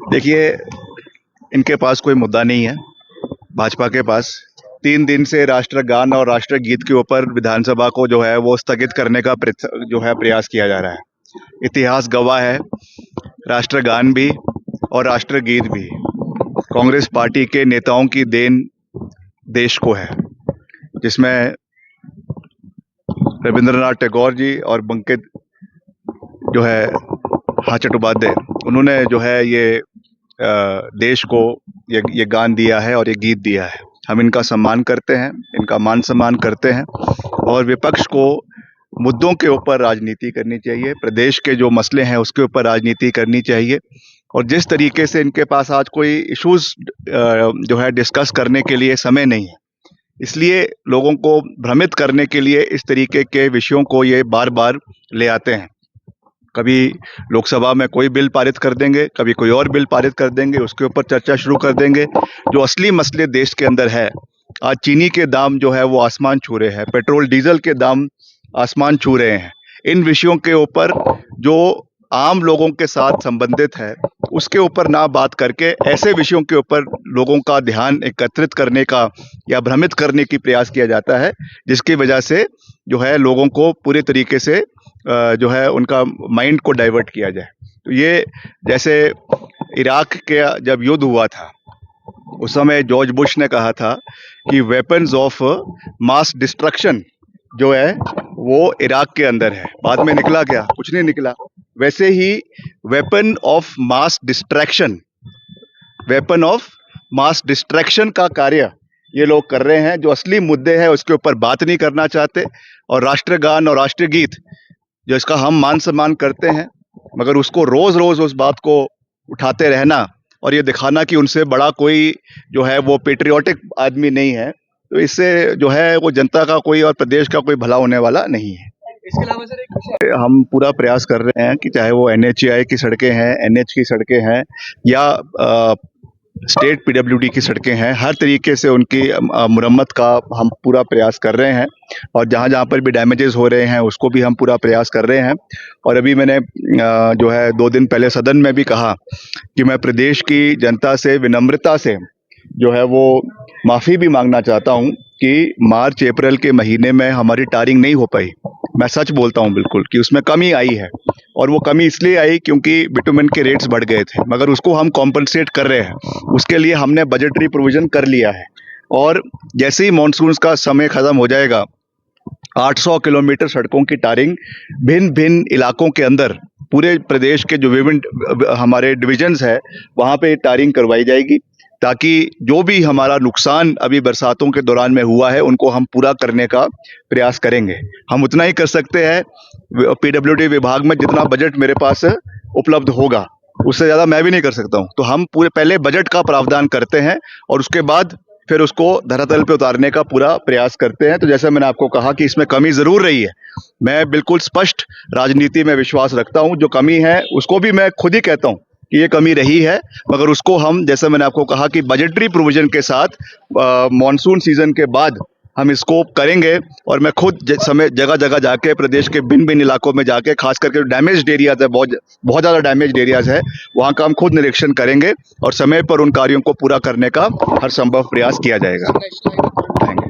देखिए, इनके पास कोई मुद्दा नहीं है। भाजपा के पास 3 दिन से राष्ट्रगान और राष्ट्रगीत के ऊपर विधानसभा को जो है वो स्थगित करने का जो है प्रयास किया जा रहा है। इतिहास गवाह है, राष्ट्रगान भी और राष्ट्रगीत भी कांग्रेस पार्टी के नेताओं की देन देश को है, जिसमें रविंद्रनाथ टैगोर जी और बंकिम जो है हाँ चट्टोपाध्याय, उन्होंने जो है ये देश को ये गान दिया है और ये गीत दिया है। हम इनका सम्मान करते हैं, इनका मान सम्मान करते हैं और विपक्ष को मुद्दों के ऊपर राजनीति करनी चाहिए, प्रदेश के जो मसले हैं उसके ऊपर राजनीति करनी चाहिए। और जिस तरीके से इनके पास आज कोई इश्यूज जो है डिस्कस करने के लिए समय नहीं है, इसलिए लोगों को भ्रमित करने के लिए इस तरीके के विषयों को ये बार बार ले आते हैं। कभी लोकसभा में कोई बिल पारित कर देंगे, कभी कोई और बिल पारित कर देंगे, उसके ऊपर चर्चा शुरू कर देंगे। जो असली मसले देश के अंदर है, आज चीनी के दाम जो है वो आसमान छू रहे हैं, पेट्रोल डीजल के दाम आसमान छू रहे हैं। इन विषयों के ऊपर जो आम लोगों के साथ संबंधित है उसके ऊपर ना बात करके ऐसे विषयों के ऊपर लोगों का ध्यान एकत्रित करने का या भ्रमित करने की प्रयास किया जाता है, जिसकी वजह से जो है लोगों को पूरे तरीके से जो है उनका माइंड को डाइवर्ट किया जाए। तो ये जैसे इराक के जब युद्ध हुआ था उस समय जॉर्ज बुश ने कहा था कि वेपन्स ऑफ मास डिस्ट्रक्शन जो है वो इराक के अंदर है। बाद में निकला क्या? कुछ नहीं निकला। वैसे ही weapon of mass destruction, weapon of mass destruction का कार्य ये लोग कर रहे हैं। जो असली मुद्दे हैं उसके ऊपर बात नहीं करना चाहते। और राष्ट्रगान और राष्ट्रगीत जो इसका हम मान सम्मान करते हैं, मगर उसको रोज रोज उस बात को उठाते रहना और ये दिखाना कि उनसे बड़ा कोई जो है वो पेट्रियोटिक आदमी नहीं है, तो इससे जो है वो जनता का कोई और प्रदेश का कोई भला होने वाला नहीं है। इसके अलावा सर एक विषय हम पूरा प्रयास कर रहे हैं कि चाहे वो NHAI की सड़कें हैं, NH की सड़कें हैं या स्टेट PWD की सड़कें हैं, हर तरीके से उनकी मुरम्मत का हम पूरा प्रयास कर रहे हैं। और जहाँ जहाँ पर भी डैमेजेस हो रहे हैं उसको भी हम पूरा प्रयास कर रहे हैं। और अभी मैंने जो है 2 दिन पहले सदन में भी कहा कि मैं प्रदेश की जनता से विनम्रता से जो है वो माफ़ी भी मांगना चाहता हूं कि मार्च अप्रैल के महीने में हमारी टारिंग नहीं हो पाई। मैं सच बोलता हूं बिल्कुल कि उसमें कमी आई है, और वो कमी इसलिए आई क्योंकि बिटुमेन के रेट्स बढ़ गए थे, मगर उसको हम कॉम्पनसेट कर रहे हैं। उसके लिए हमने बजटरी प्रोविज़न कर लिया है। और जैसे ही मानसून का समय ख़त्म हो जाएगा, 800 किलोमीटर सड़कों की टारिंग भिन्न भिन्न इलाकों के अंदर पूरे प्रदेश के जो विभिन्न हमारे डिविजन्स है वहाँ पे टारिंग करवाई जाएगी, ताकि जो भी हमारा नुकसान अभी बरसातों के दौरान में हुआ है उनको हम पूरा करने का प्रयास करेंगे। हम उतना ही कर सकते हैं। PWD विभाग में जितना बजट मेरे पास उपलब्ध होगा उससे ज़्यादा मैं भी नहीं कर सकता हूँ। तो हम पूरे पहले बजट का प्रावधान करते हैं और उसके बाद फिर उसको धरातल पे उतारने का पूरा प्रयास करते हैं। तो जैसे मैंने आपको कहा कि इसमें कमी ज़रूर रही है। मैं बिल्कुल स्पष्ट राजनीति में विश्वास रखता हूँ। जो कमी है उसको भी मैं खुद ही कहता हूँ कि ये कमी रही है, मगर उसको हम, जैसे मैंने आपको कहा कि बजटरी प्रोविजन के साथ मॉनसून सीजन के बाद हम इसको करेंगे। और मैं खुद समय जगह जगह जाके प्रदेश के भिन्न भिन्न इलाकों में जाके, खास करके डैमेज्ड एरियाज है, बहुत बहुत ज़्यादा डैमेज्ड एरियाज है, वहाँ का हम खुद निरीक्षण करेंगे और समय पर उन कार्यों को पूरा करने का हर संभव प्रयास किया जाएगा। नेशनल